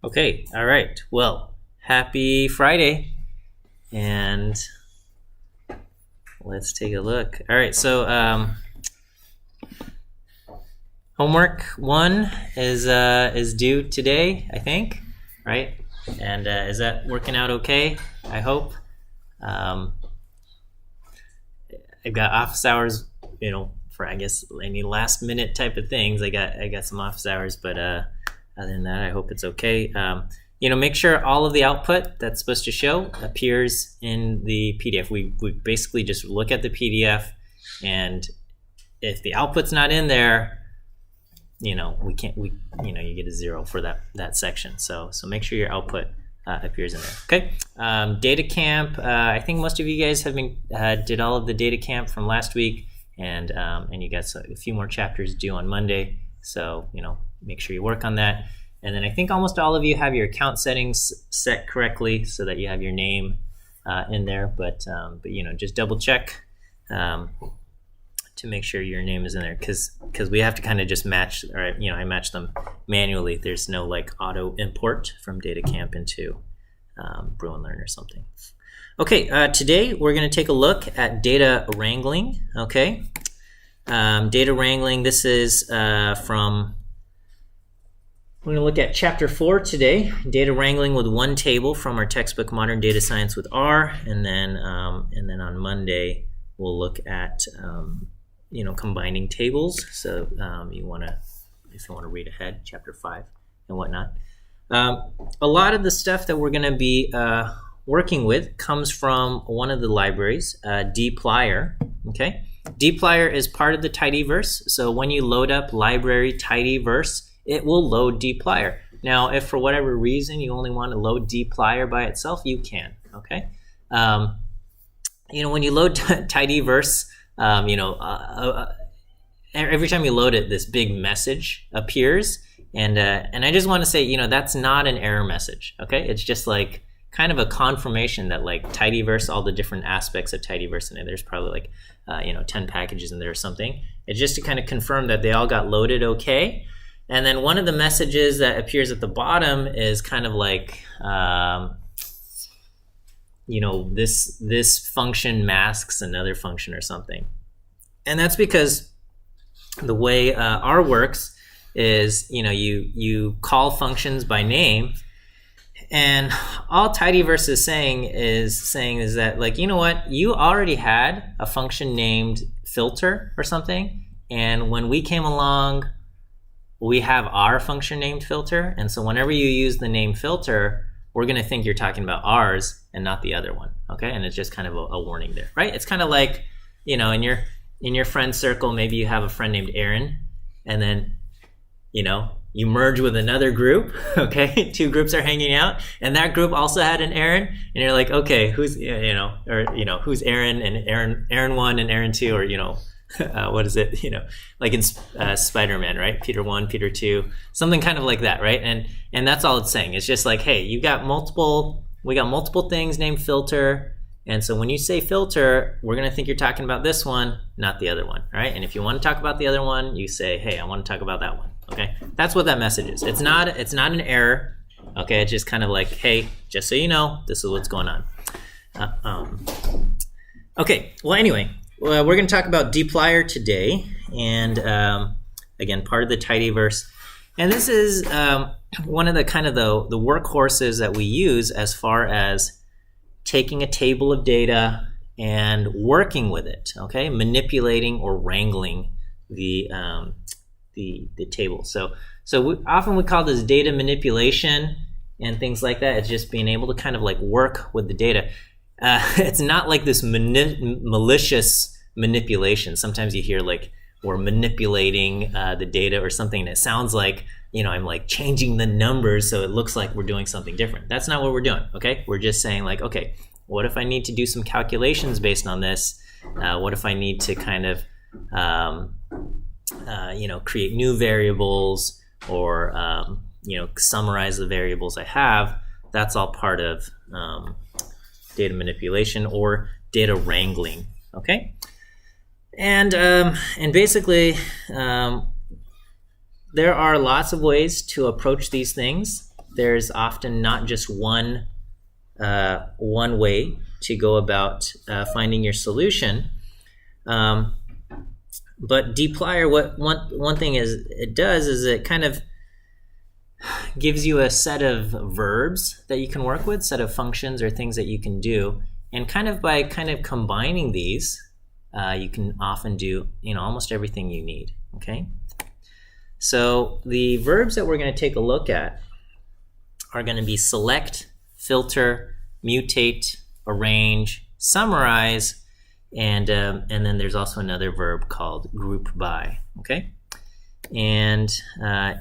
Okay, all right. Well, happy Friday. And let's take a look. All right, so homework 1 is due today, I think, right? And is that working out okay? I hope. I've got office hours, for I guess any last minute type of things. I got some office hours, but other than that, I hope it's okay. Make sure all of the output that's supposed to show appears in the PDF. We basically just look at the PDF, and if the output's not in there, you get a 0 for that section. So make sure your output appears in there. Okay. Data camp. I think most of you guys did all of the data camp from last week, and you got a few more chapters due on Monday. So make sure you work on that. And then I think almost all of you have your account settings set correctly so that you have your name in there. But just double check to make sure your name is in there, because we have to kind of just match. Or I match them manually. There's no auto import from DataCamp into Bruin Learn or something. Okay, today we're going to take a look at data wrangling. Okay, data wrangling. This is from. We're going to look at Chapter 4 today, data wrangling with one table from our textbook, Modern Data Science with R, and then on Monday we'll look at combining tables. So if you want to read ahead, Chapter 5 and whatnot. A lot of the stuff that we're going to be working with comes from one of the libraries, dplyr. Okay, dplyr is part of the tidyverse. So when you load up library tidyverse, it will load dplyr. Now, if for whatever reason you only want to load dplyr by itself, you can. Okay, when you load tidyverse, every time you load it, this big message appears, and I just want to say, that's not an error message. Okay, it's just kind of a confirmation that tidyverse, all the different aspects of tidyverse in it. There's probably 10 packages in there or something. It's just to kind of confirm that they all got loaded okay. And then one of the messages that appears at the bottom is kind of this function masks another function or something. And that's because the way R works is, you call functions by name, and all tidyverse is saying is that, you already had a function named filter or something, and when we came along, we have our function named filter, and so whenever you use the name filter, we're going to think you're talking about ours and not the other one. Okay, and it's just kind of a warning there, right? It's kind of in your friend circle, maybe you have a friend named Aaron, and then you merge with another group. Okay, 2 groups are hanging out, and that group also had an Aaron, and you're like, okay, who's who's Aaron, and Aaron 1 and Aaron 2, or what is it? Like in Spider-Man, right? Peter 1, Peter 2, something kind of like that, right? And that's all it's saying. It's just hey, we got multiple things named filter, and so when you say filter, we're gonna think you're talking about this one, not the other one, right? And if you want to talk about the other one, you say, hey, I want to talk about that one. Okay, that's what that message is. It's not an error. Okay, it's just kind of hey, just so you know, this is what's going on. Okay, well, anyway. Well, we're going to talk about dplyr today, and again, part of the tidyverse. And this is one of the kind of the workhorses that we use as far as taking a table of data and working with it. Okay, manipulating or wrangling the table. So often we call this data manipulation and things like that. It's just being able to kind of work with the data. It's not this malicious manipulation. Sometimes you hear we're manipulating the data or something, and it sounds like I'm changing the numbers so it looks like we're doing something different. That's not what we're doing. Okay, we're just saying okay, what if I need to do some calculations based on this? What if I need to kind of create new variables, or summarize the variables I have? That's all part of data manipulation or data wrangling. Okay, and basically there are lots of ways to approach these things. there's often not just one way to go about finding your solution. But dplyr, what one thing it does is it kind of gives you a set of verbs that you can work with, set of functions or things that you can do, and by combining these, you can often do almost everything you need. Okay, so the verbs that we're going to take a look at are going to be select, filter, mutate, arrange, summarize, and then there's also another verb called group by. Okay, and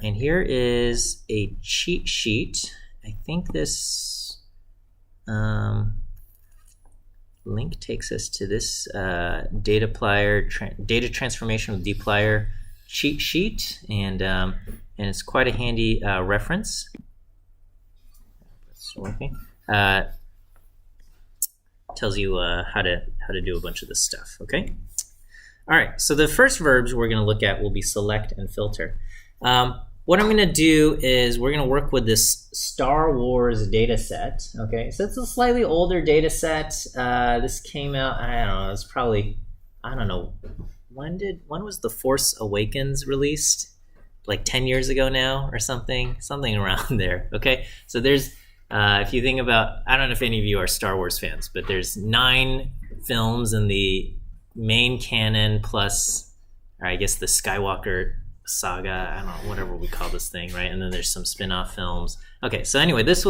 here is a cheat sheet. I think this link takes us to this data transformation with dplyr cheat sheet, and it's quite a handy reference. It's working. Tells you how to do a bunch of this stuff. Okay. All right. So the first verbs we're going to look at will be select and filter. What I'm going to do is we're going to work with this Star Wars data set. Okay. So it's a slightly older data set. This came out, I don't know, it's probably, I don't know, when was The Force Awakens released? Like 10 years ago now or something around there. Okay. So there's, if you think about, I don't know if any of you are Star Wars fans, but there's 9 films in the main canon plus, or I guess the Skywalker saga, I don't know, whatever we call this thing, right? And then there's some spin-off films. Okay, so anyway, this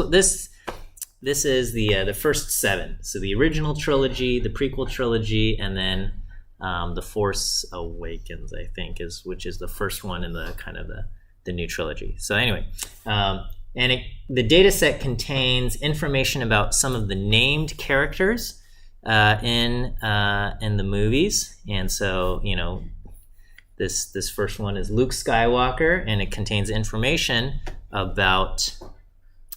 is the first 7. So the original trilogy, the prequel trilogy, and then The Force Awakens, I think, which is the first one in the kind of the new trilogy. So anyway, the data set contains information about some of the named characters in the movies, and so this first one is Luke Skywalker, and it contains information about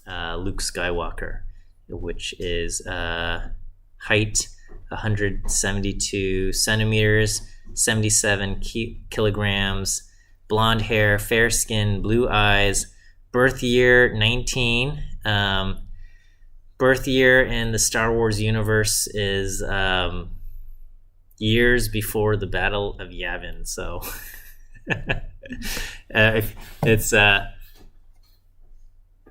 Luke Skywalker, which is height 172 centimeters, 77 kilograms, blonde hair, fair skin, blue eyes. Birth year 19. Birth year in the Star Wars universe is years before the Battle of Yavin. So it's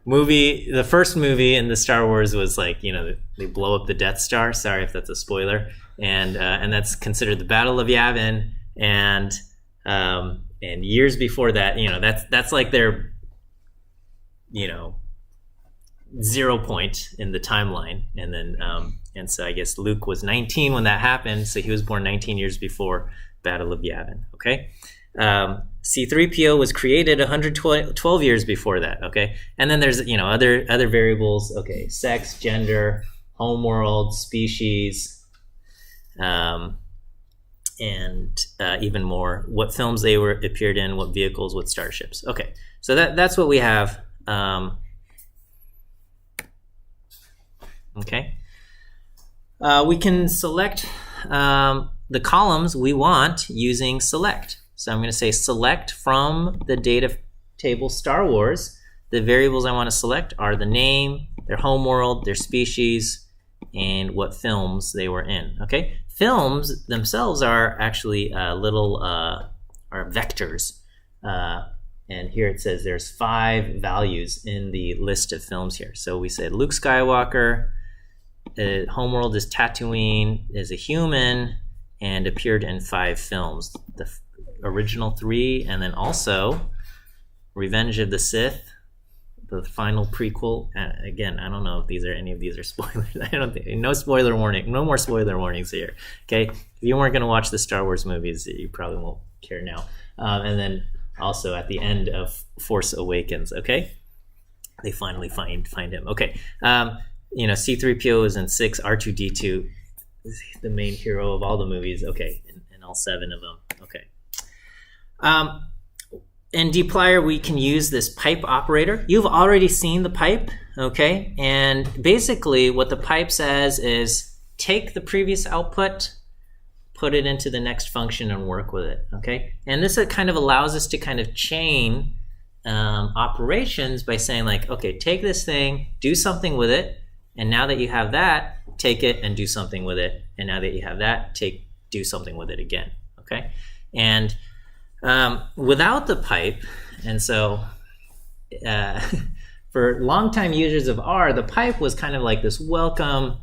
movie. The first movie in the Star Wars was like they blow up the Death Star. Sorry if that's a spoiler, and that's considered the Battle of Yavin. And years before that, that's like their 0 point in the timeline, and then and so I guess Luke was 19 when that happened, so he was born 19 years before Battle of Yavin. Okay, C-3PO was created 112 years before that. Okay, and then there's other variables. Okay, sex, gender, homeworld, species, and even more, what films they appeared in, what vehicles, what starships. Okay, so that's what we have. Okay, we can select the columns we want using select. So I'm going to say select from the data table Star Wars. The variables I want to select are the name, their homeworld, their species, and what films they were in. Okay, films themselves are actually are vectors. And here it says there's 5 values in the list of films here. So we said Luke Skywalker, homeworld is Tatooine, is a human, and appeared in 5 films. The original 3, and then also Revenge of the Sith, the final prequel. Again, I don't know if any of these are spoilers. I don't think, no spoiler warning, no more spoiler warnings here. Okay, if you weren't going to watch the Star Wars movies, you probably won't care now. And then also at the end of Force Awakens, okay, they finally find him. Okay, C-3PO is in 6. R2-D2 is the main hero of all the movies. Okay, and all 7 of them. Okay. In dplyr, we can use this pipe operator. You've already seen the pipe, okay? And basically what the pipe says is take the previous output, put it into the next function, and work with it, okay? And this kind of allows us to kind of chain operations by saying like, okay, take this thing, do something with it, and now that you have that, take it and do something with it, and now that you have that, do something with it again. Okay, and without the pipe, and so for longtime users of R, the pipe was kind of like this welcome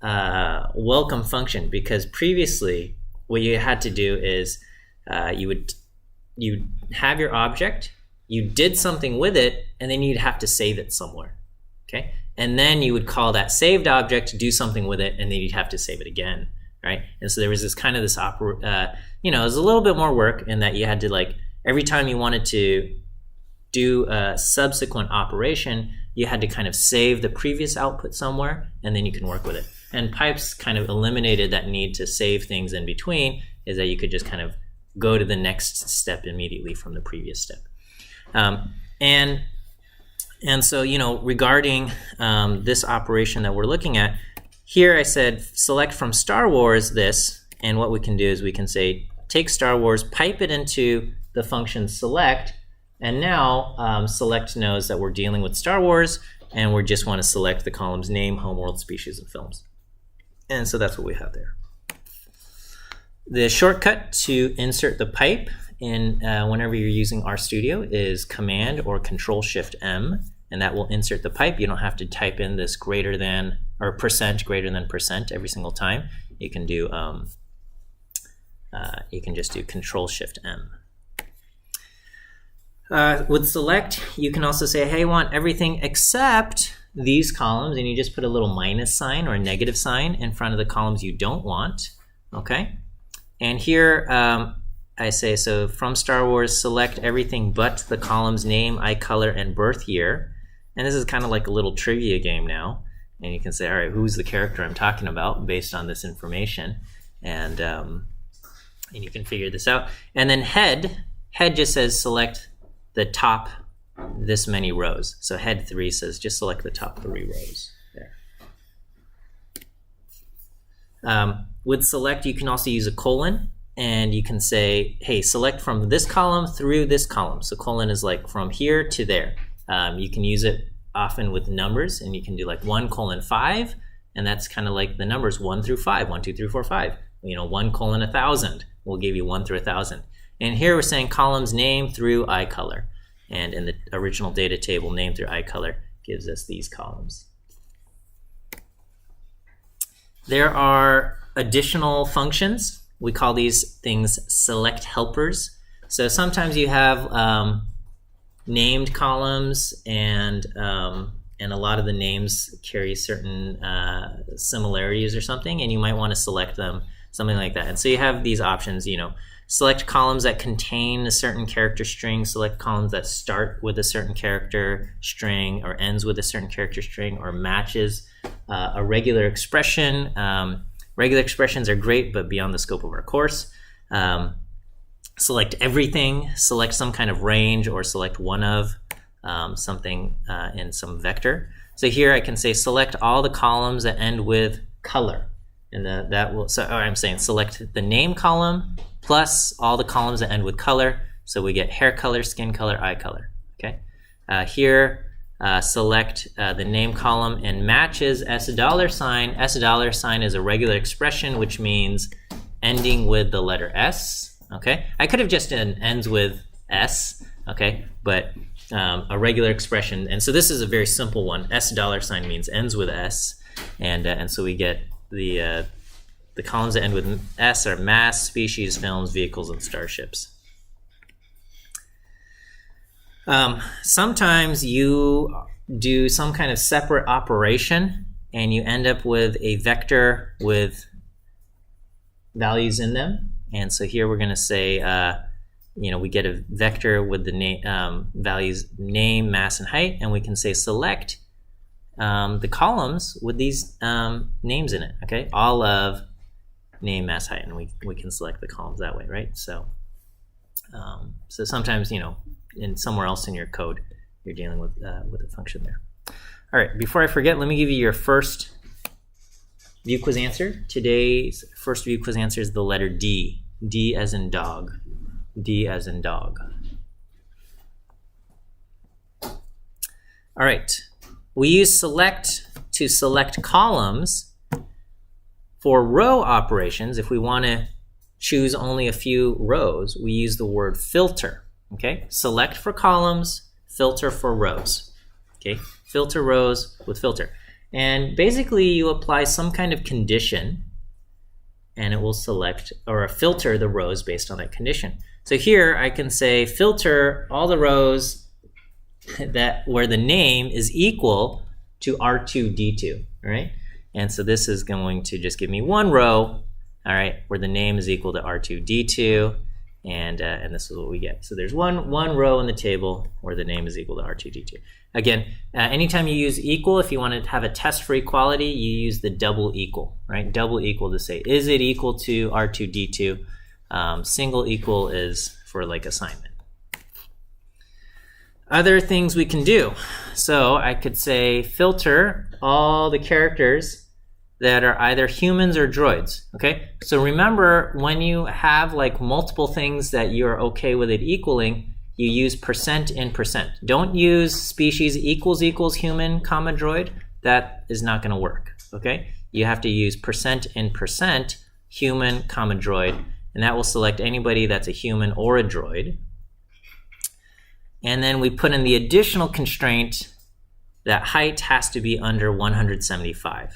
function, because previously what you had to do is you'd have your object, you did something with it, and then you'd have to save it somewhere. Okay, and then you would call that saved object, do something with it, and then you'd have to save it again, right? And so there was this kind of this it was a little bit more work in that you had to, like, every time you wanted to do a subsequent operation, you had to kind of save the previous output somewhere, and then you can work with it. And pipes kind of eliminated that need to save things in between, is that you could just kind of go to the next step immediately from the previous step. And so, regarding this operation that we're looking at, here I said select from Star Wars this, and what we can do is we can say take Star Wars, pipe it into the function select, and now select knows that we're dealing with Star Wars, and we just want to select the columns name, homeworld, species, and films. And so that's what we have there. The shortcut to insert the pipe in whenever you're using RStudio is Command or Control-Shift-M, and that will insert the pipe. You don't have to type in this greater than or percent greater than percent every single time. You can do you can just do Control-Shift-M. With select, you can also say, hey, I want everything except these columns, and you just put a little minus sign or a negative sign in front of the columns you don't want. Okay, and here I say, so from Star Wars, select everything but the columns name, eye color, and birth year. And this is kind of like a little trivia game now. And you can say, all right, who's the character I'm talking about based on this information? And you can figure this out. And then head just says select the top this many rows. So head 3 says just select the top 3 rows there. With select, you can also use a colon, and you can say, hey, select from this column through this column. So colon is like from here to there. You can use it often with numbers, and you can do like 1:5, and that's kind of like the numbers 1 through 5, 1, 2, 3, 4, 5. 1:1000 will give you 1 through 1000. And here we're saying columns name through eye color. And in the original data table, name through eye color gives us these columns. There are additional functions. We call these things select helpers. So sometimes you have named columns, and a lot of the names carry certain similarities or something, and you might want to select them, something like that. And so you have these options, select columns that contain a certain character string, select columns that start with a certain character string or ends with a certain character string or matches a regular expression. Regular expressions are great, but beyond the scope of our course. Select everything, select some kind of range, or select one of something in some vector. So here I can say select all the columns that end with color. And that will, so I'm saying select the name column plus all the columns that end with color. So we get hair color, skin color, eye color. Okay. Here, select the name column and matches $. $. Is a regular expression, which means ending with the letter S. Okay. I could have just done ends with S. Okay. But a regular expression, and so this is a very simple one. $. Means ends with S, and so we get the columns that end with S are mass, species, films, vehicles, and starships. Sometimes you do some kind of separate operation, and you end up with a vector with values in them. And so here we're going to say, we get a vector with the values name, mass, and height, and we can say select the columns with these names in it, okay? All of name, mass, height, and we can select the columns that way, right? So sometimes, in somewhere else in your code, you're dealing with a function there. All right, before I forget, let me give you your first view quiz answer. Today's first view quiz answer is the letter D. D as in dog. D as in dog. All right. We use select to select columns. For row operations, if we want to choose only a few rows, we use the word filter. Okay? Select for columns, filter for rows. Okay? Filter rows with filter. And basically you apply some kind of condition and it will select or filter the rows based on that condition. So here I can say filter all the rows that where the name is equal to R2D2, all right? And so this is going to just give me one row, all right, where the name is equal to R2D2, and this is what we get. So there's one row in the table where the name is equal to R2D2. Again, anytime you use equal, if you want to have a test for equality, you use the double equal, right? Double equal to say, is it equal to R2D2? Single equal is for like assignment. Other things we can do. So I could say filter all the characters that are either humans or droids, okay? So remember, when you have like multiple things that you're okay with it equaling, you use percent in percent. Don't use species equals human comma droid. That is not gonna work, okay? You have to use percent in percent human comma droid, and that will select anybody that's a human or a droid. And then we put in the additional constraint that height has to be under 175.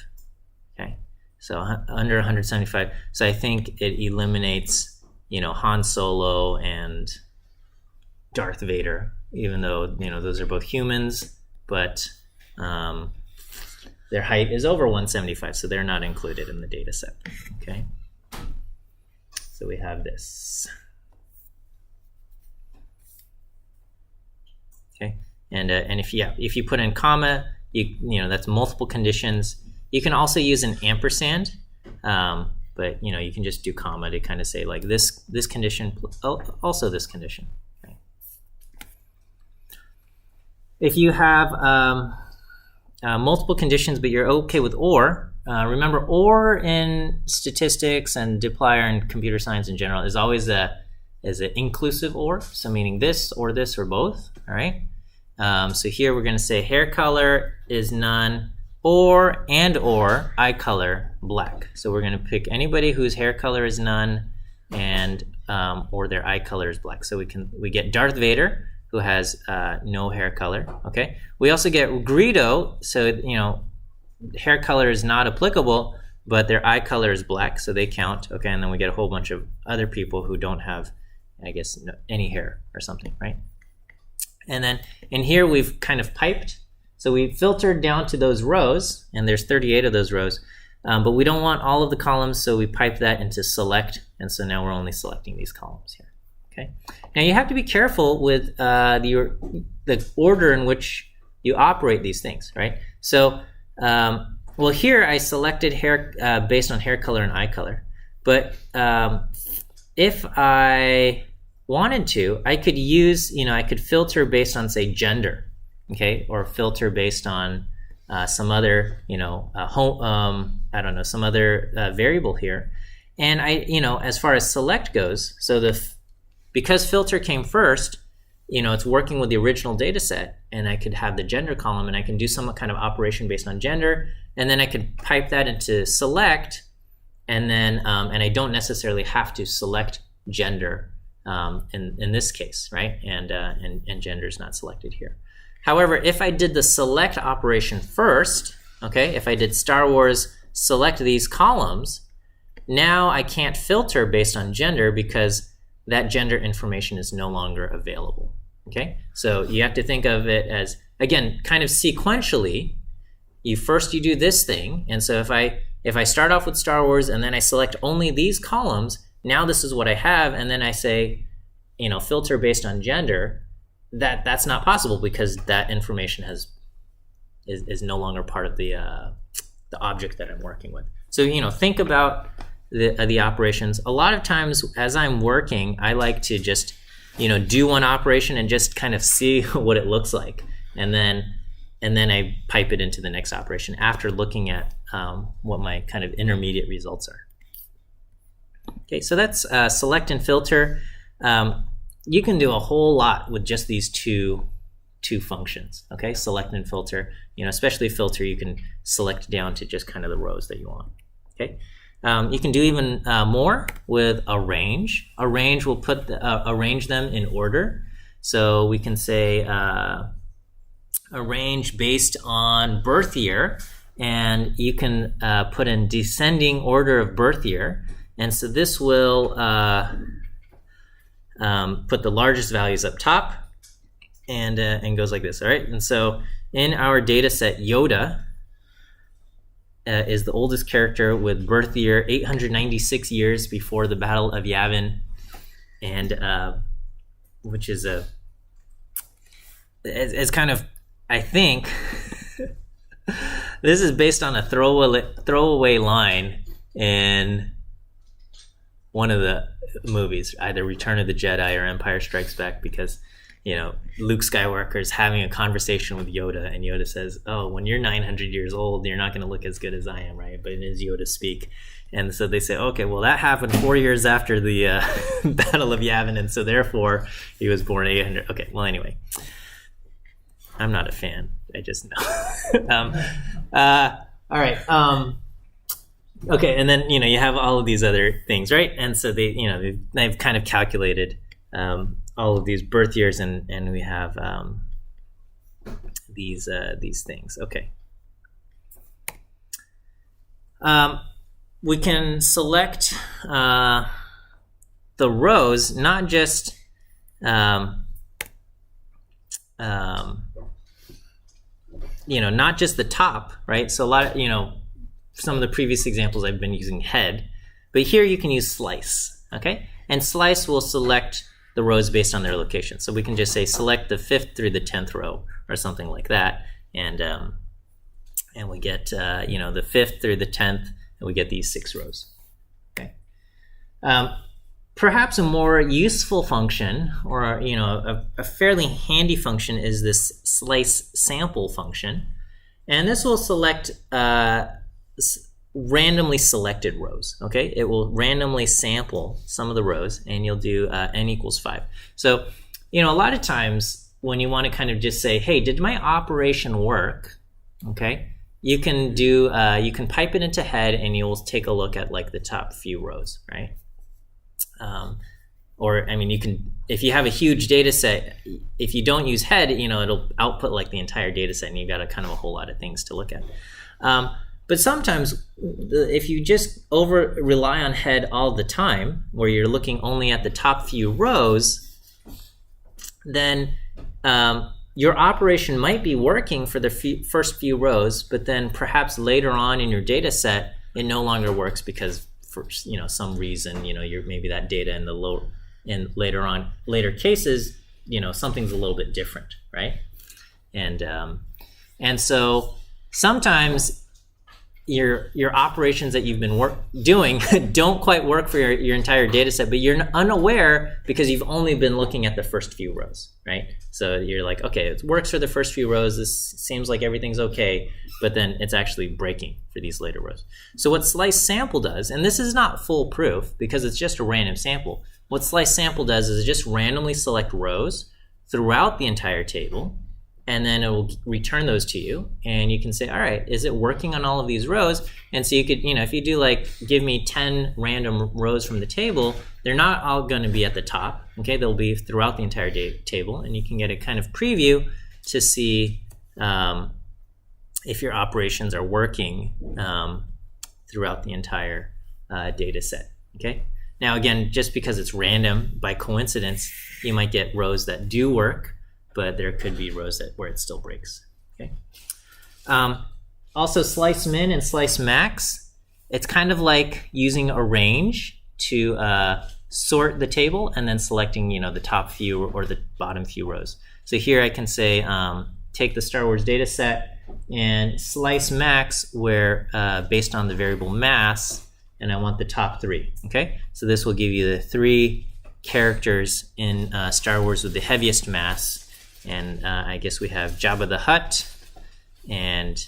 Okay, so under 175. So I think it eliminates, you know, Han Solo and Darth Vader, even though, you know, those are both humans, but their height is over 175, so they're not included in the data set. Okay, so we have this. Okay, and if you put in comma, you know that's multiple conditions. You can also use an ampersand, but you know you can just do comma to kind of say like this condition, also this condition. Okay. If you have multiple conditions, but you're okay with or, remember or in statistics and dplyr and computer science in general is always an inclusive or, so meaning this or both. All right. So here we're going to say hair color is none, or eye color black. So we're going to pick anybody whose hair color is none and or their eye color is black. So we get Darth Vader, who has no hair color. Okay. We also get Greedo, so you know hair color is not applicable, but their eye color is black, so they count. Okay, and then we get a whole bunch of other people who don't have, I guess, any hair or something, right? And then in here we've kind of piped. So we filtered down to those rows, and there's 38 of those rows, but we don't want all of the columns, so we pipe that into select, and so now we're only selecting these columns here. Okay. Now you have to be careful with the order in which you operate these things, right? So, well, here I selected hair based on hair color and eye color, but if I wanted to, I could use, you know, I could filter based on, say, gender, okay, or filter based on some other, you know, I don't know, some other variable here. And I, you know, as far as select goes, so because filter came first, you know, it's working with the original data set, and I could have the gender column, and I can do some kind of operation based on gender, and then I could pipe that into select, and then, and I don't necessarily have to select gender in this case, right? And gender is not selected here. However, if I did the select operation first, okay, if I did Star Wars select these columns, now I can't filter based on gender because that gender information is no longer available, okay? So you have to think of it as, again, kind of sequentially. You do this thing, and so if I start off with Star Wars and then I select only these columns, now this is what I have, and then I say, you know, filter based on gender, that's not possible because that information is no longer part of the object that I'm working with. So, you know, think about the operations. A lot of times as I'm working, I like to just, you know, do one operation and just kind of see what it looks like, and then I pipe it into the next operation after looking at what my kind of intermediate results are. Okay, so that's select and filter. You can do a whole lot with just these two to functions. Okay, select and filter. Especially filter, you can select down to just kind of the rows that you want. Okay, you can do even more with arrange. Arrange will arrange them in order. So we can say arrange based on birth year, and you can put in descending order of birth year, and so this will put the largest values up top, and goes like this. All right, and so in our data set, Yoda is the oldest character with birth year 896 years before the Battle of Yavin, and which is it's kind of, I think this is based on a throwaway line in one of the movies, either Return of the Jedi or Empire Strikes Back, because Luke Skywalker is having a conversation with Yoda, and Yoda says, "Oh, when you're 900 years old, you're not going to look as good as I am, right?" But it is Yoda speak, and so they say, "Okay, well that happened 4 years after the Battle of Yavin, and so therefore he was born 800." Okay, well anyway, I'm not a fan. I just know. All right. Okay, and then you have all of these other things, right? And so they've kind of calculated all of these birth years, and we have these things. Okay. We can select the rows, not just not just the top, right? So a lot of, some of the previous examples I've been using head, but here you can use slice, okay? And slice will select the rows based on their location. So we can just say select the 5th through the 10th row or something like that, and we get the 5th through the 10th, and we get these 6 rows. Okay. Perhaps a more useful function, or a fairly handy function, is this slice sample function, and this will select randomly selected rows. Okay, it will randomly sample some of the rows, and you'll do n equals 5. So a lot of times when you want to kind of just say, hey, did my operation work? Okay, you can do you can pipe it into head, and you'll take a look at like the top few rows, right? Or I mean, you can, if you have a huge data set, if you don't use head, it'll output like the entire data set, and you've got a kind of a whole lot of things to look at. But sometimes if you just over rely on head all the time, where you're looking only at the top few rows, then your operation might be working for the first few rows, but then perhaps later on in your data set, it no longer works because for some reason, maybe that data in the later cases, something's a little bit different, right? And so sometimes your operations that you've been doing don't quite work for your entire data set, but you're unaware because you've only been looking at the first few rows, right? So you're like, okay, it works for the first few rows, this seems like everything's okay, but then it's actually breaking for these later rows. So what slice sample does, and this is not foolproof because it's just a random sample, what slice sample does is it just randomly select rows throughout the entire table, and then it will return those to you, and you can say, all right, is it working on all of these rows? And so you could, if you do like, give me 10 random rows from the table, they're not all going to be at the top, okay? They'll be throughout the entire table, and you can get a kind of preview to see if your operations are working throughout the entire data set, okay? Now, again, just because it's random, by coincidence, you might get rows that do work, but there could be rows where it still breaks. Okay. Also, slice min and slice max. It's kind of like using arrange to sort the table and then selecting, the top few or the bottom few rows. So here I can say, take the Star Wars data set and slice max, where based on the variable mass, and I want the top 3. Okay. So this will give you the 3 characters in Star Wars with the heaviest mass. And I guess we have Jabba the Hutt and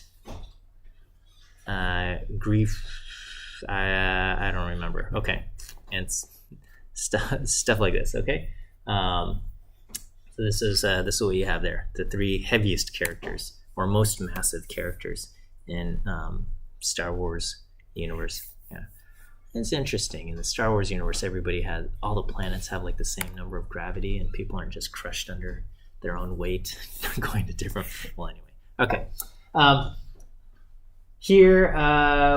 Grief. I don't remember. Okay, and stuff like this. Okay, So this is what you have there, the 3 heaviest characters, or most massive characters in Star Wars universe. Yeah, it's interesting. In the Star Wars universe, all the planets have like the same number of gravity, and people aren't just crushed under their own weight, going to different. Well, anyway, okay. Here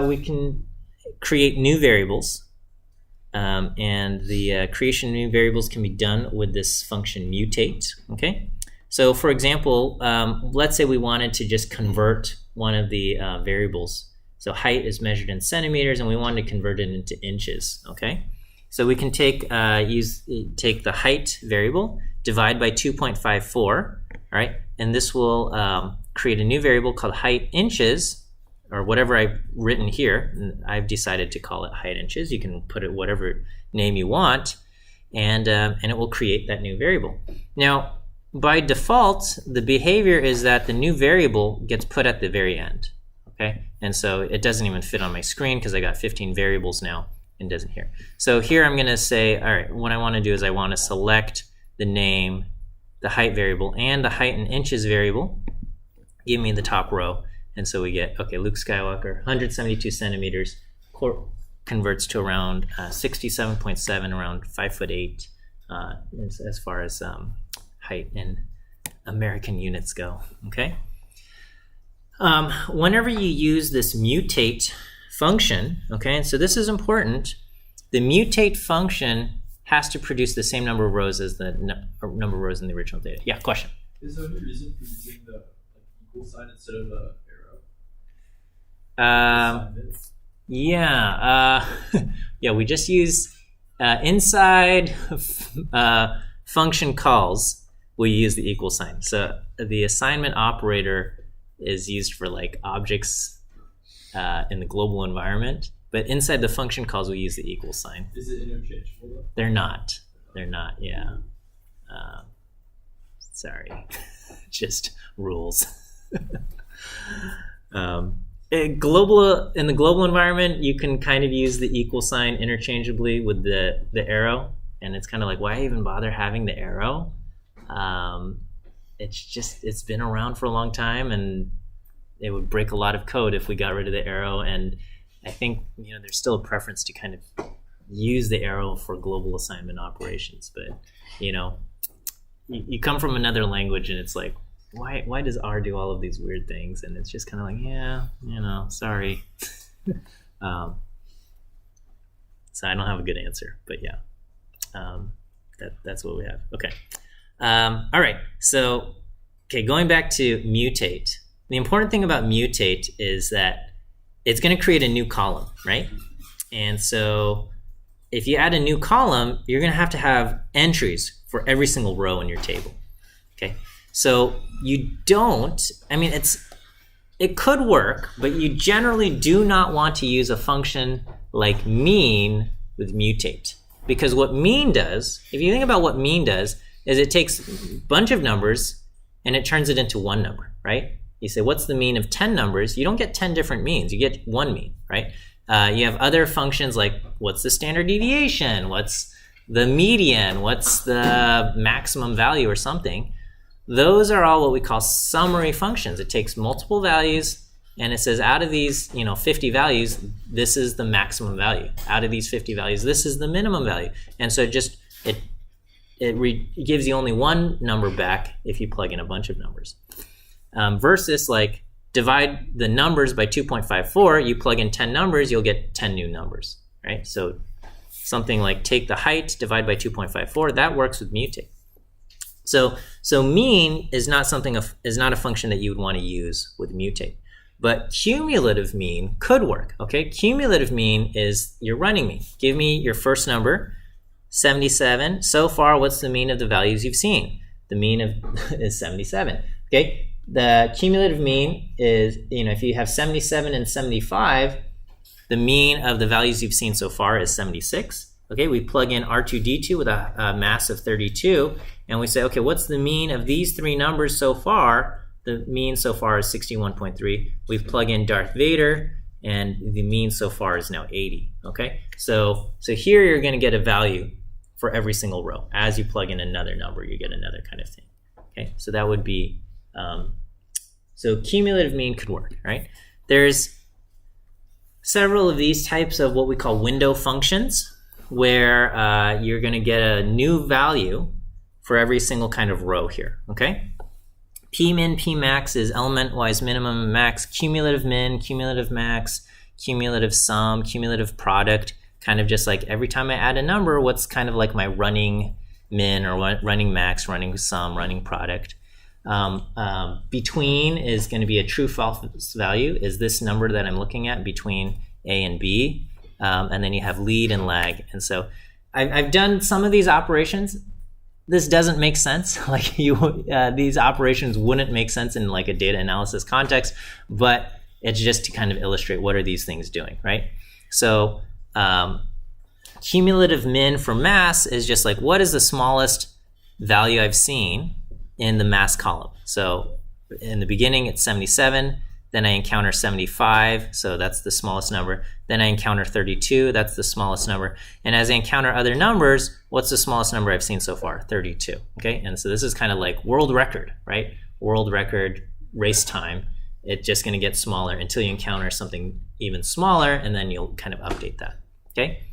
we can create new variables, and the creation of new variables can be done with this function mutate. Okay, so for example, let's say we wanted to just convert one of the variables. So height is measured in centimeters, and we wanted to convert it into inches. Okay, so we can take the height variable, divide by 2.54. All right, and this will create a new variable called height inches, or whatever I've written here. I've decided to call it height inches. You can put it whatever name you want, and it will create that new variable. Now, by default, the behavior is that the new variable gets put at the very end. Okay, and so it doesn't even fit on my screen because I got 15 variables now and doesn't here. So here I'm going to say, all right, what I want to do is I want to select the name, the height variable, and the height in inches variable. Give me the top row. And so we get, okay, Luke Skywalker, 172 centimeters, converts to around 67.7, around 5'8", as far as height in American units go, okay? Whenever you use this mutate function, okay, and so this is important, the mutate function has to produce the same number of rows as the number of rows in the original data. Yeah, question? Is there any reason for using the equal sign instead of the arrow? Yeah, we just use inside function calls, we use the equal sign. So the assignment operator is used for like objects in the global environment, but inside the function calls we use the equal sign. Is it interchangeable though? They're not, yeah. Sorry, just rules. In the global environment, you can kind of use the equal sign interchangeably with the arrow, and it's kind of like, why even bother having the arrow? It's been around for a long time, and it would break a lot of code if we got rid of the arrow. And I think there's still a preference to kind of use the arrow for global assignment operations. But you come from another language, and it's like, why does R do all of these weird things? And it's just kind of like, yeah, sorry. So I don't have a good answer, but yeah, that's what we have. Okay. All right. So, going back to mutate. The important thing about mutate is that it's going to create a new column, right? And so if you add a new column, you're going to have entries for every single row in your table. Okay. So you don't, it could work, but you generally do not want to use a function like mean with mutate. Because what mean does, if you think about what mean does, is it takes a bunch of numbers and it turns it into one number, right? You say, what's the mean of 10 numbers? You don't get 10 different means. You get one mean, right? You have other functions like what's the standard deviation? What's the median? What's the maximum value or something? Those are all what we call summary functions. It takes multiple values and it says out of these 50 values, this is the maximum value. Out of these 50 values, this is the minimum value. And so it gives you only one number back if you plug in a bunch of numbers. Versus like divide the numbers by 2.54, you plug in 10 numbers, you'll get 10 new numbers, right? So something like take the height, divide by 2.54, that works with mutate. So mean is not a function that you would want to use with mutate. But cumulative mean could work, okay? Cumulative mean is your running mean. Give me your first number, 77. So far, what's the mean of the values you've seen? The mean is 77, okay? The cumulative mean is, if you have 77 and 75, the mean of the values you've seen so far is 76. Okay, we plug in R2D2 with a mass of 32, and we say, okay, what's the mean of these three numbers so far? The mean so far is 61.3. We plug in Darth Vader, and the mean so far is now 80. Okay, so here you're going to get a value for every single row. As you plug in another number, you get another kind of thing. Okay, so that would be, so cumulative mean could work, right? There's several of these types of what we call window functions, where you're going to get a new value for every single kind of row here, okay? Pmin, Pmax is element-wise minimum and max, cumulative min, cumulative max, cumulative sum, cumulative product, kind of just like every time I add a number, what's kind of like my running min or running max, running sum, running product. Between is going to be a true false value. Is this number that I'm looking at between A and B? And then you have lead and lag. And so I've done some of these operations. This doesn't make sense. Like these operations wouldn't make sense in like a data analysis context, but it's just to kind of illustrate what are these things doing, right? So cumulative min for mass is just like what is the smallest value I've seen in the mass column. So in the beginning it's 77, then I encounter 75, so that's the smallest number. Then I encounter 32, that's the smallest number. And as I encounter other numbers, what's the smallest number I've seen so far? 32, okay? And so this is kind of like world record, right? World record race time. It's just gonna get smaller until you encounter something even smaller, and then you'll kind of update that, okay?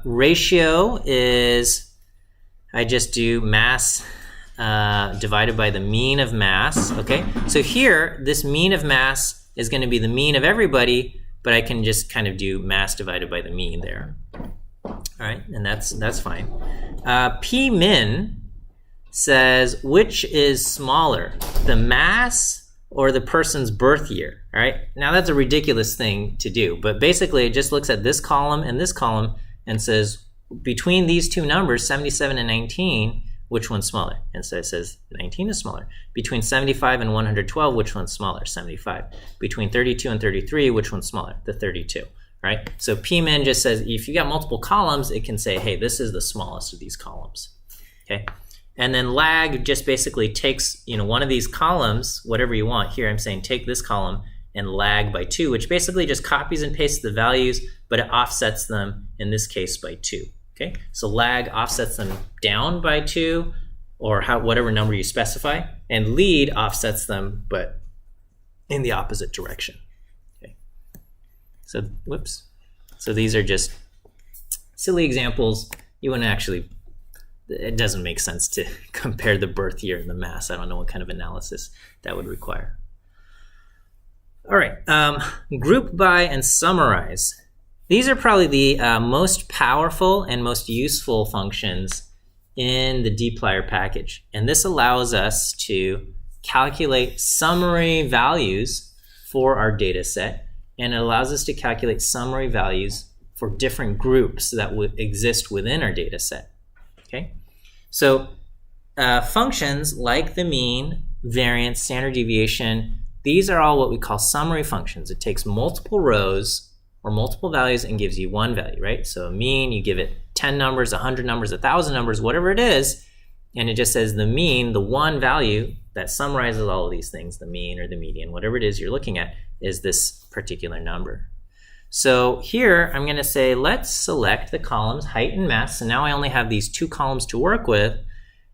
Ratio is, I just do mass divided by the mean of mass, okay? So here, this mean of mass is going to be the mean of everybody, but I can just kind of do mass divided by the mean there. All right, and that's fine. P min says which is smaller, the mass or the person's birth year, all right? Now that's a ridiculous thing to do, but basically it just looks at this column and says between these two numbers, 77 and 19, which one's smaller? And so it says 19 is smaller. Between 75 and 112, which one's smaller? 75. Between 32 and 33, which one's smaller? The 32, right? So Pmin just says, if you got multiple columns, it can say, hey, this is the smallest of these columns, okay? And then lag just basically takes, one of these columns, whatever you want. Here I'm saying take this column and lag by 2, which basically just copies and pastes the values, but it offsets them, in this case, by 2. Okay, so lag offsets them down by 2, or whatever number you specify, and lead offsets them, but in the opposite direction. Okay, so whoops. So these are just silly examples. You wouldn't actually. It doesn't make sense to compare the birth year and the mass. I don't know what kind of analysis that would require. All right, group by and summarize. These are probably the most powerful and most useful functions in the dplyr package. And this allows us to calculate summary values for our data set. And it allows us to calculate summary values for different groups that would exist within our data set. Okay? So functions like the mean, variance, standard deviation, these are all what we call summary functions. It takes multiple rows or multiple values and gives you one value, right? So a mean, you give it 10 numbers, 100 numbers, 1,000 numbers, whatever it is, and it just says the mean, the one value that summarizes all of these things, the mean or the median, whatever it is you're looking at, is this particular number. So here I'm going to say let's select the columns height and mass. So now I only have these two columns to work with,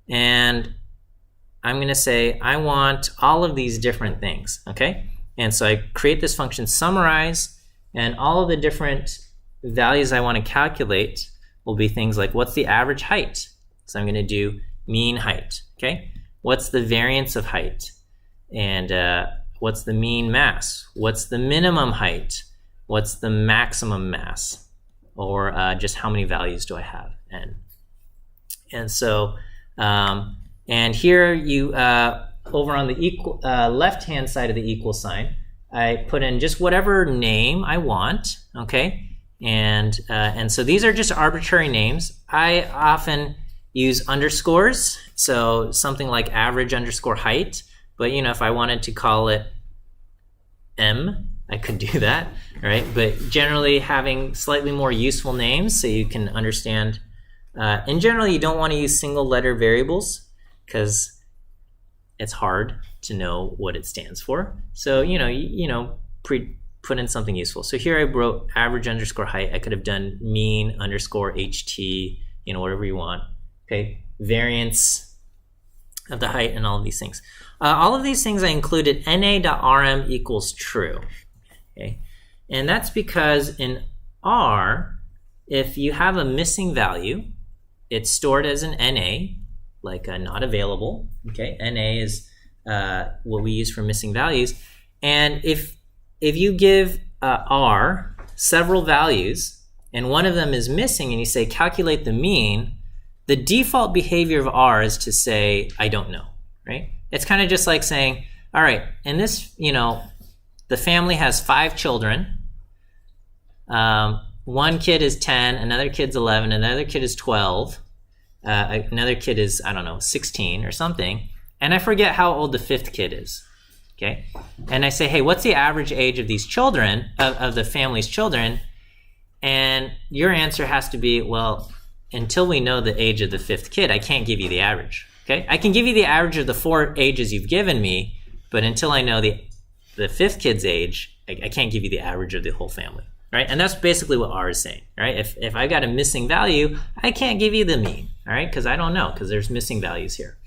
and I'm going to say I want all of these different things, okay? And so I create this function summarize, and all of the different values I want to calculate will be things like what's the average height? So I'm going to do mean height, okay? What's the variance of height? And what's the mean mass? What's the minimum height? What's the maximum mass? Or just how many values do I have? And so, and here you, over on the left-hand side of the equal sign, I put in just whatever name I want, okay? And so these are just arbitrary names. I often use underscores, so something like average underscore height, but if I wanted to call it M, I could do that, right? But generally having slightly more useful names so you can understand. In general, you don't want to use single letter variables because it's hard to know what it stands for. So, put in something useful. So here I wrote average underscore height. I could have done mean underscore HT, whatever you want. Okay, variance of the height and all of these things. All of these things I included na.rm equals true. Okay, and that's because in R, if you have a missing value, it's stored as an NA, like a not available. Okay, NA is what we use for missing values. And if you give R several values and one of them is missing and you say calculate the mean, the default behavior of R is to say I don't know, right? It's kind of just like saying, all right, in this, the family has 5 children. One kid is 10, another kid's 11, another kid is 12, another kid is, 16 or something, and I forget how old the 5th kid is, okay? And I say, hey, what's the average age of these children, of the family's children? And your answer has to be, well, until we know the age of the 5th kid, I can't give you the average, okay? I can give you the average of the 4 ages you've given me, but until I know the 5th kid's age, I can't give you the average of the whole family. Right? And that's basically what R is saying, right? If I got a missing value, I can't give you the mean, all right? Because I don't know, because there's missing values here.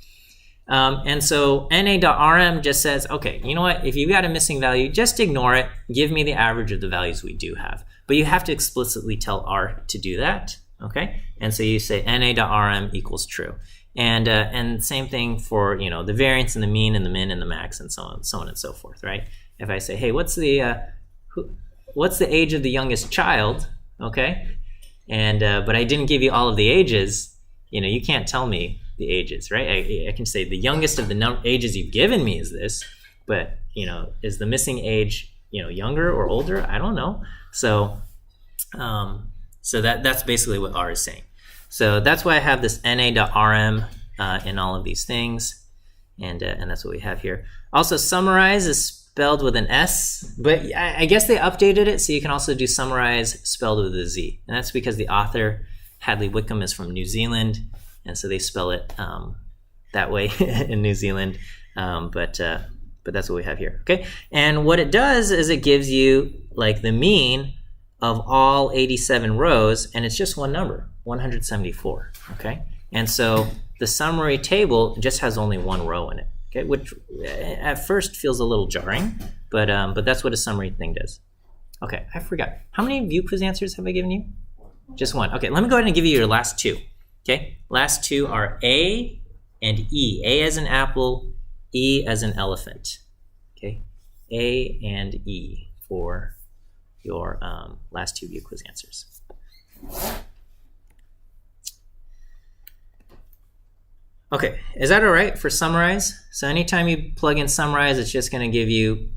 And so na.rm just says, okay, you know what? If you got a missing value, just ignore it. Give me the average of the values we do have. But you have to explicitly tell R to do that, okay? And so you say na.rm equals true. And same thing for, the variance and the mean and the min and the max and so on and so forth, right? If I say, hey, what's the age of the youngest child, okay? And but I didn't give you all of the ages, you can't tell me the ages, right? I can say the youngest of the ages you've given me is this, but, is the missing age, younger or older? I don't know. So that's basically what R is saying. So that's why I have this na.rm in all of these things, and that's what we have here. Also, summarize is spelled with an S, but I guess they updated it so you can also do summarize spelled with a Z. And that's because the author, Hadley Wickham, is from New Zealand, and so they spell it that way in New Zealand. But that's what we have here, okay? And what it does is it gives you like the mean of all 87 rows, and it's just one number, 174, okay? And so the summary table just has only one row in it. Okay, which at first feels a little jarring, but that's what a summary thing does. Okay, I forgot. How many view quiz answers have I given you? Just one. Okay, let me go ahead and give you your last 2. Okay, last 2 are A and E. A as in apple, E as in elephant. Okay, A and E for your last 2 view quiz answers. Okay, is that all right for summarize? So anytime you plug in summarize, it's just going to give you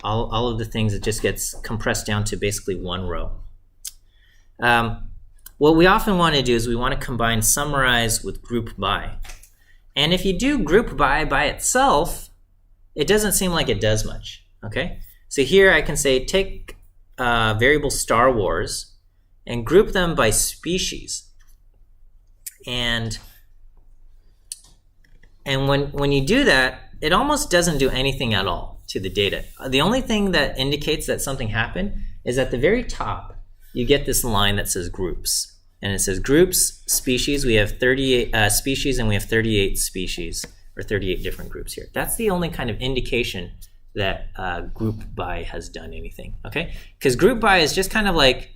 all of the things. It just gets compressed down to basically one row. What we often want to do is we want to combine summarize with group by. And if you do group by itself, it doesn't seem like it does much, okay? So here I can say take variable Star Wars and group them by species. And when you do that, it almost doesn't do anything at all to the data. The only thing that indicates that something happened is at the very top, you get this line that says groups. And it says groups, species, we have 38 species, and we have 38 species, or 38 different groups here. That's the only kind of indication that group by has done anything, okay? Because group by is just kind of like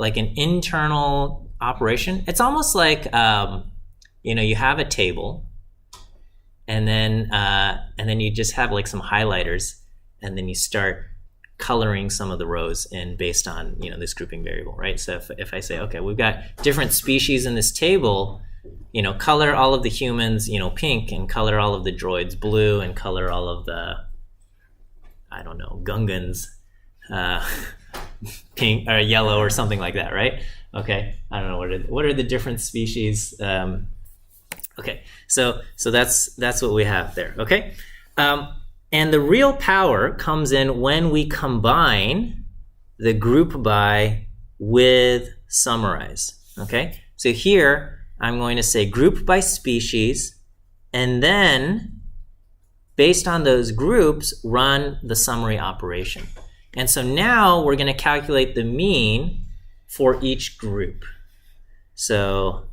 an internal operation. It's almost like, you have a table, and then you just have like some highlighters, and then you start coloring some of the rows in based on this grouping variable, right? So if I say, okay, we've got different species in this table, color all of the humans pink, and color all of the droids blue, and color all of the Gungans pink or yellow or something like that, right? Okay, I don't know what are the different species. Okay, so that's what we have there, okay? And the real power comes in when we combine the group by with summarize, okay? So here, I'm going to say group by species, and then, based on those groups, run the summary operation. And so now we're going to calculate the mean for each group. So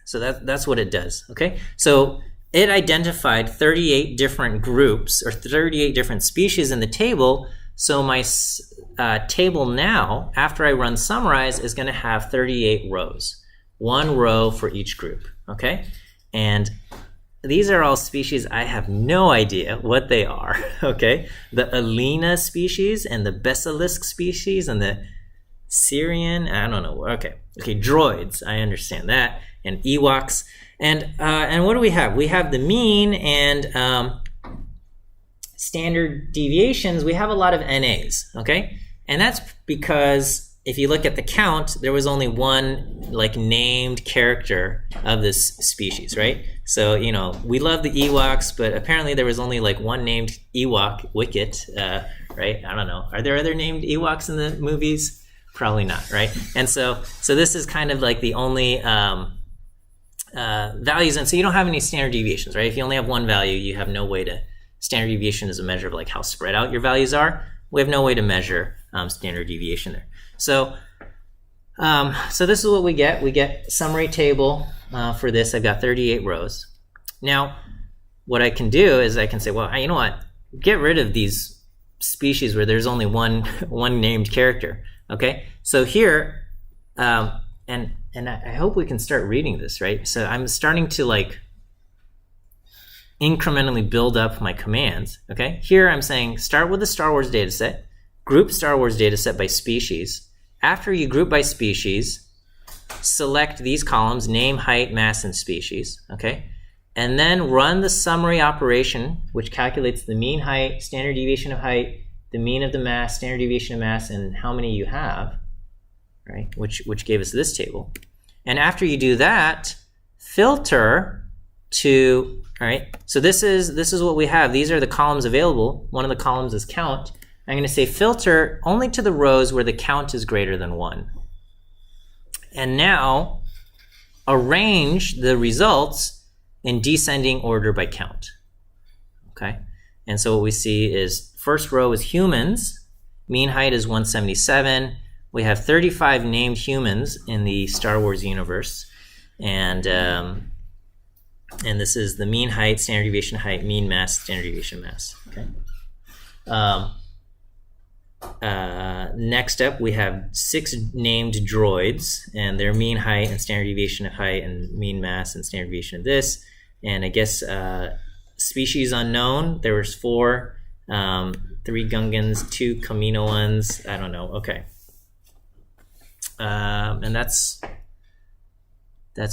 So that's what it does, okay? So it identified 38 different groups or 38 different species in the table. So my table now, after I run summarize, is going to have 38 rows. One row for each group, okay? And these are all species I have no idea what they are, okay? The Alina species and the Basilisk species and the Syrian, I don't know, okay, droids, I understand that, and Ewoks. And what do we have? We have the mean and standard deviations. We have a lot of NAs, okay? And that's because if you look at the count, there was only one like named character of this species, right? So, you know, we love the Ewoks, but apparently there was only like one named Ewok, Wicket, right? I don't know. Are there other named Ewoks in the movies? Probably not, right? And so this is kind of like the only values, and so you don't have any standard deviations, right? If you only have one value, you have no way to, standard deviation is a measure of like how spread out your values are. We have no way to measure standard deviation there. So this is what we get. We get summary table for this. I've got 38 rows. Now, what I can do is I can say, well, you know what? Get rid of these species where there's only one named character. Okay, so here, and I hope we can start reading this, right? So I'm starting to like incrementally build up my commands, okay? Here I'm saying start with the Star Wars dataset, group Star Wars dataset by species. After you group by species, select these columns, name, height, mass, and species, okay? And then run the summary operation, which calculates the mean height, standard deviation of height, the mean of the mass, standard deviation of mass, and how many you have, right? Which gave us this table. And after you do that, filter to, all right, so this is what we have. These are the columns available. One of the columns is count. I'm going to say filter only to the rows where the count is greater than 1. And now arrange the results in descending order by count, okay? And so what we see is first row is humans. Mean height is 177. We have 35 named humans in the Star Wars universe. And this is the mean height, standard deviation of height, mean mass, standard deviation of mass, okay? Next up, we have 6 named droids, and their mean height and standard deviation of height and mean mass and standard deviation of this. And I guess species unknown, there was 4, 3 Gungans, 2 Kaminoans, I don't know, okay. And that's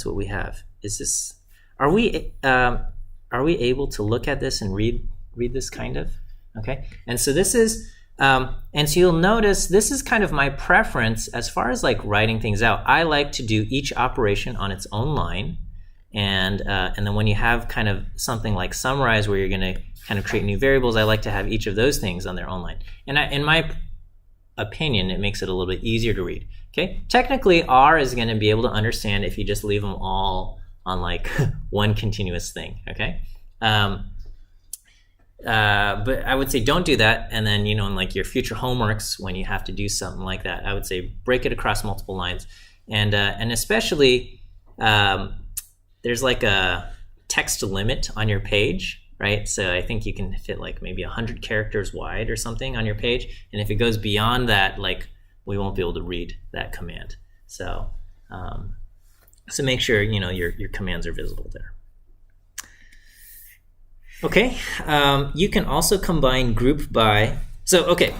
what we have. Is this, are we able to look at this and read this kind of? Okay, and so this is, and so you'll notice this is kind of my preference as far as like writing things out. I like to do each operation on its own line, and then when you have kind of something like summarize where you're going to kind of create new variables, I like to have each of those things on their own line. And in my opinion, it makes it a little bit easier to read. Okay, technically R is going to be able to understand if you just leave them all on like one continuous thing. Okay. But I would say don't do that, and then, you know, in like your future homeworks when you have to do something like that, I would say break it across multiple lines, and especially there's like a text limit on your page, right? So I think you can fit like maybe 100 characters wide or something on your page, and if it goes beyond that, like we won't be able to read that command. So so make sure, you know, your commands are visible there. Okay, you can also combine group by, so okay,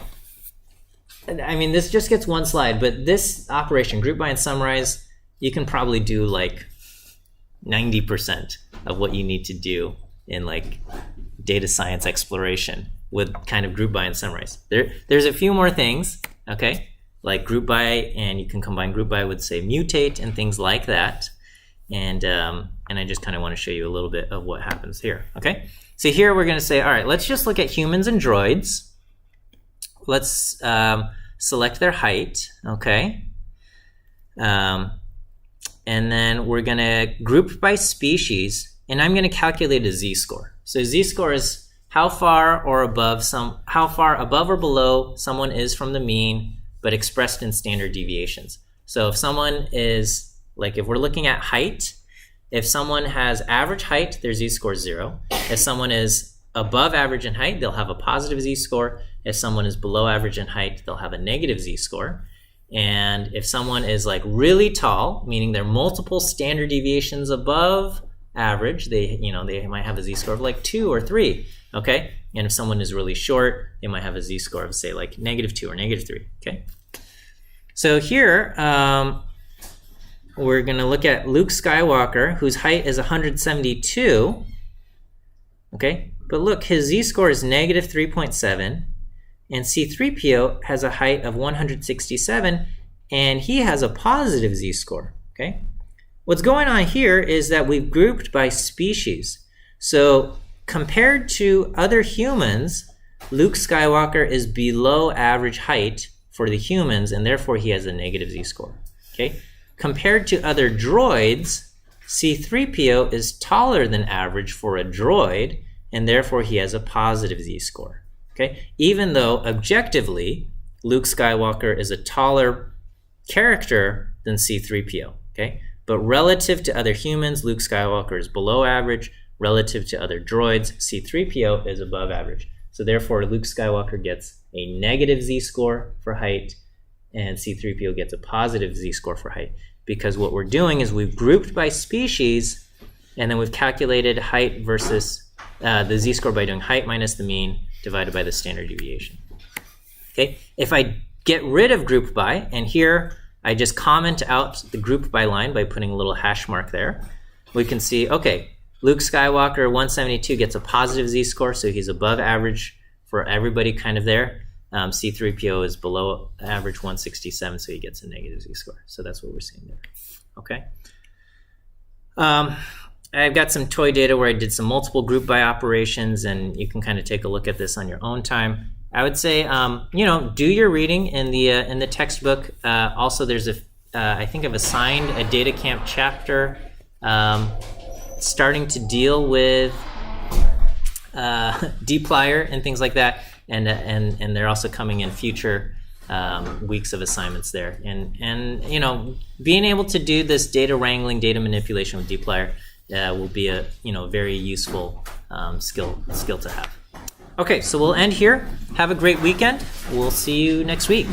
I mean this just gets one slide, but this operation, group by and summarize, you can probably do like 90% of what you need to do in like data science exploration with kind of group by and summarize. There's a few more things, okay, like group by, and you can combine group by with say mutate and things like that, and I just kind of want to show you a little bit of what happens here, okay? So here we're going to say, all right, let's just look at humans and droids. Let's select their height, okay? And then we're going to group by species, and I'm going to calculate a z-score. So z-score is how far above or below someone is from the mean, but expressed in standard deviations. So if someone is, like if we're looking at height, If someone has average height, their z-score is 0. If someone is above average in height, they'll have a positive z-score. If someone is below average in height, they'll have a negative z-score. And if someone is like really tall, meaning they're multiple standard deviations above average, they might have a z-score of like 2 or 3, okay? And if someone is really short, they might have a z-score of say like -2 or -3, okay? So here, we're going to look at Luke Skywalker, whose height is 172, okay? But look, his z-score is -3.7, and C-3PO has a height of 167, and he has a positive z-score, okay? What's going on here is that we've grouped by species. So compared to other humans, Luke Skywalker is below average height for the humans, and therefore he has a negative z-score, okay? Compared to other droids, C-3PO is taller than average for a droid, and therefore he has a positive z-score, okay? Even though objectively, Luke Skywalker is a taller character than C-3PO, okay? But relative to other humans, Luke Skywalker is below average. Relative to other droids, C-3PO is above average. So therefore, Luke Skywalker gets a negative z-score for height, and C-3PO gets a positive z-score for height. Because what we're doing is we've grouped by species, and then we've calculated height versus the z-score by doing height minus the mean divided by the standard deviation. Okay, if I get rid of group by, and here I just comment out the group by line by putting a little hash mark there, we can see, okay, Luke Skywalker 172 gets a positive z-score, so he's above average for everybody kind of there. C-3PO is below average 167, so he gets a negative z-score. So that's what we're seeing there. Okay. I've got some toy data where I did some multiple group by operations, and you can kind of take a look at this on your own time. I would say, do your reading in the textbook. Also, there's I think I've assigned a data camp chapter starting to deal with dplyr and things like that, and they're also coming in future weeks of assignments there. And being able to do this data wrangling, data manipulation with dplyr will be a very useful skill to have. Okay, so we'll end here. Have a great weekend. We'll see you next week.